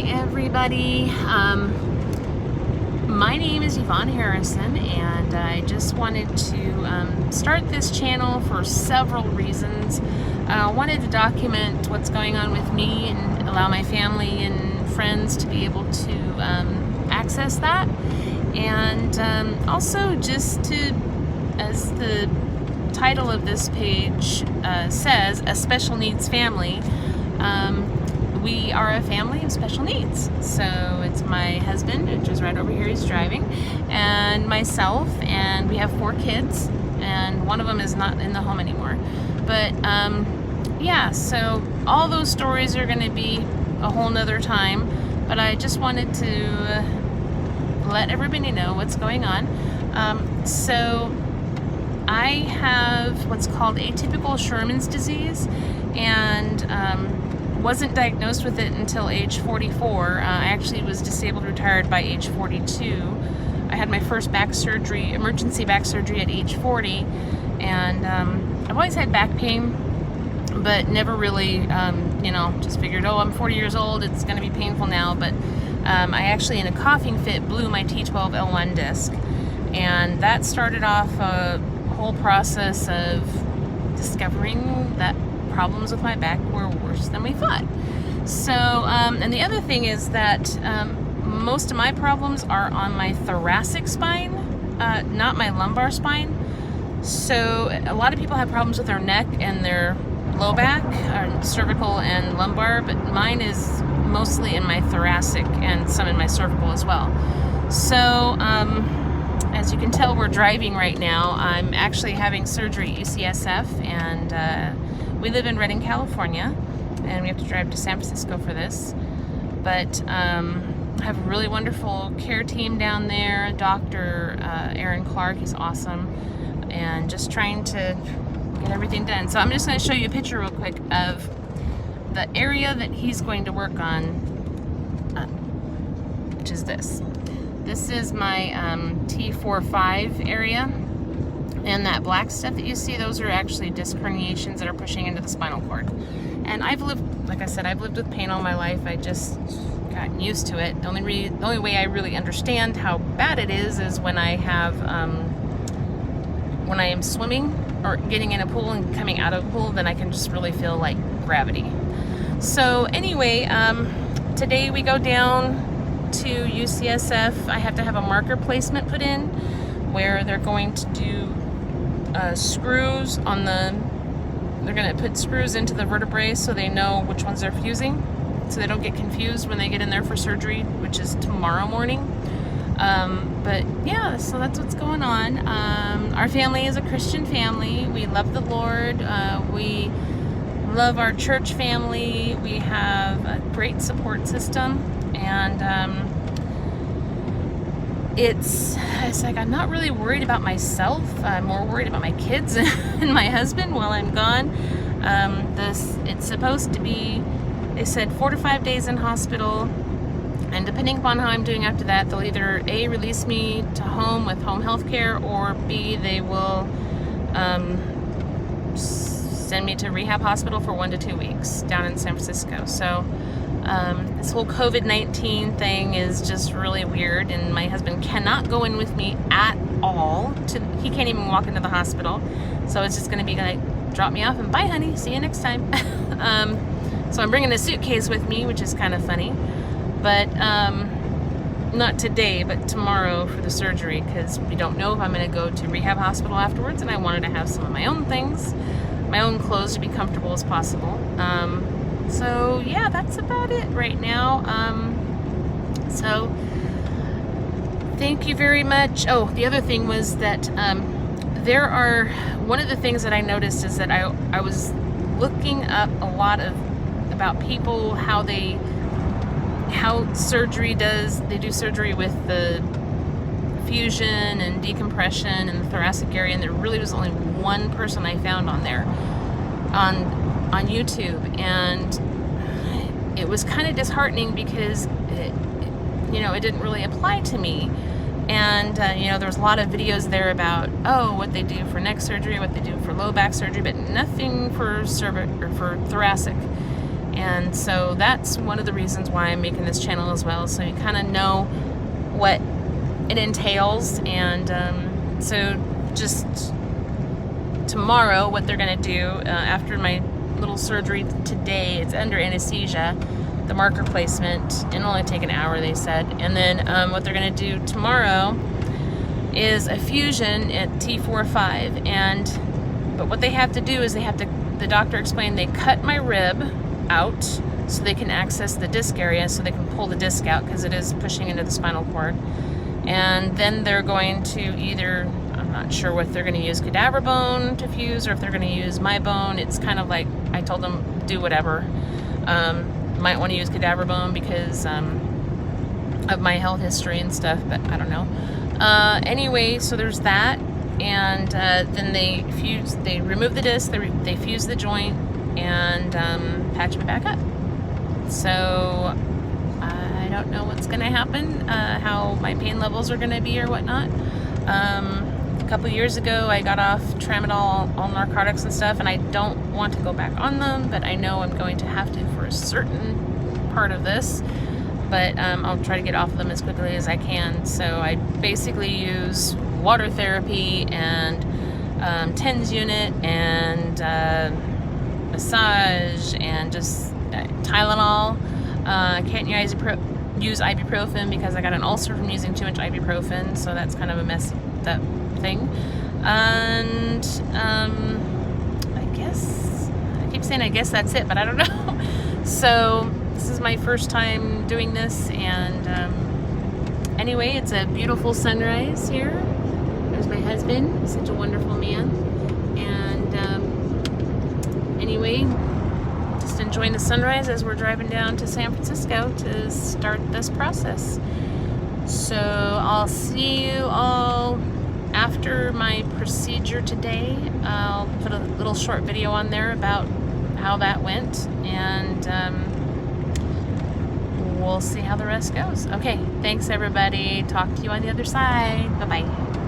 everybody. My name is Yvonne Harrison, and I just wanted to start this channel for several reasons. I wanted to document what's going on with me and allow my family and friends to be able to access that, and also just to, as the title of this page says, a special needs family. We are a family of special needs. So it's my husband, which is right over here, he's driving, and myself, and we have 4 kids, and one of them is not in the home anymore. But yeah, so all those stories are going to be a whole nother time, but I just wanted to let everybody know what's going on. So I have what's called atypical Sherman's disease, and wasn't diagnosed with it until age 44. I actually was disabled retired by age 42. I had my first back surgery, emergency back surgery, at age 40, and I've always had back pain, but never really, just figured, oh, I'm 40 years old, it's going to be painful now. But I actually, in a coughing fit, blew my T12L1 disc, and that started off a whole process of discovering that problems with my back were worse than we thought. So, and the other thing is that most of my problems are on my thoracic spine, not my lumbar spine. So a lot of people have problems with their neck and their low back, or cervical and lumbar, but mine is mostly in my thoracic and some in my cervical as well. So, as you can tell, we're driving right now. I'm actually having surgery at UCSF, and we live in Redding, California, and we have to drive to San Francisco for this. But I have a really wonderful care team down there. Dr. Aaron Clark, he's awesome, and just trying to get everything done. So I'm just going to show you a picture real quick of the area that he's going to work on, which is this. This is my T4-5 area. And that black stuff that you see, those are actually disc herniations that are pushing into the spinal cord. And I've lived, like I said, I've lived with pain all my life. I just gotten used to it. The only way I really understand how bad it is when I have, when I am swimming or getting in a pool and coming out of a pool, then I can just really feel like gravity. So anyway, today we go down to UCSF. I have to have a marker placement put in where they're going to do screws on they're going to put screws into the vertebrae so they know which ones they're fusing, so they don't get confused when they get in there for surgery, which is tomorrow morning. But yeah, so that's what's going on. Our family is a Christian family. We love the Lord. We love our church family. We have a great support system, and it's like I'm not really worried about myself. I'm more worried about my kids and my husband while I'm gone. It's supposed to be, they said, 4 to 5 days in hospital, and depending upon how I'm doing after that, they'll either A, release me to home with home health care, or B, they will send me to rehab hospital for 1 to 2 weeks down in San Francisco. So this whole COVID-19 thing is just really weird, and my husband cannot go in with me at all. He can't even walk into the hospital, so it's just going to be like, drop me off and bye, honey, see you next time. So I'm bringing a suitcase with me, which is kind of funny, but not today, but tomorrow for the surgery, because we don't know if I'm going to go to rehab hospital afterwards, and I wanted to have some of my own things, my own clothes, to be comfortable as possible. So yeah, that's about it right now. So thank you very much. Oh, the other thing was that one of the things that I noticed is that I was looking up a lot about people, how surgery they do surgery with the fusion and decompression in the thoracic area, and there really was only one person I found on there on YouTube, and it was kind of disheartening because it didn't really apply to me. And there was a lot of videos there about what they do for neck surgery, what they do for low back surgery, but nothing for thoracic. And so that's one of the reasons why I'm making this channel as well, so you kind of know what it entails. And so just tomorrow, what they're going to do after my little surgery today, it's under anesthesia, the marker placement. It'll only take an hour, they said. And then what they're going to do tomorrow is a fusion at T4-5. But what they have to do is the doctor explained, they cut my rib out so they can access the disc area, so they can pull the disc out because it is pushing into the spinal cord. And then they're going to either, I'm not sure what they're going to use, cadaver bone to fuse, or if they're going to use my bone. It's kind of like, I told them, do whatever. Might want to use cadaver bone because of my health history and stuff, but I don't know. Anyway, so there's that. And then they remove the disc, they fuse the joint, and patch me back up. So I don't know what's going to happen, how my pain levels are going to be or whatnot. A couple years ago, I got off tramadol, all narcotics and stuff, and I don't want to go back on them, but I know I'm going to have to for a certain part of this. But I'll try to get off of them as quickly as I can. So I basically use water therapy and TENS unit and massage and just Tylenol. I can't use ibuprofen because I got an ulcer from using too much ibuprofen, so that's kind of a messed up thing. And I guess, I keep saying I guess that's it, but I don't know. So this is my first time doing this, and anyway, it's a beautiful sunrise here. There's my husband, such a wonderful man. And anyway, just enjoying the sunrise as we're driving down to San Francisco to start this process. So I'll see you all after my procedure today. I'll put a little short video on there about how that went, and we'll see how the rest goes. Okay, thanks everybody. Talk to you on the other side. Bye-bye.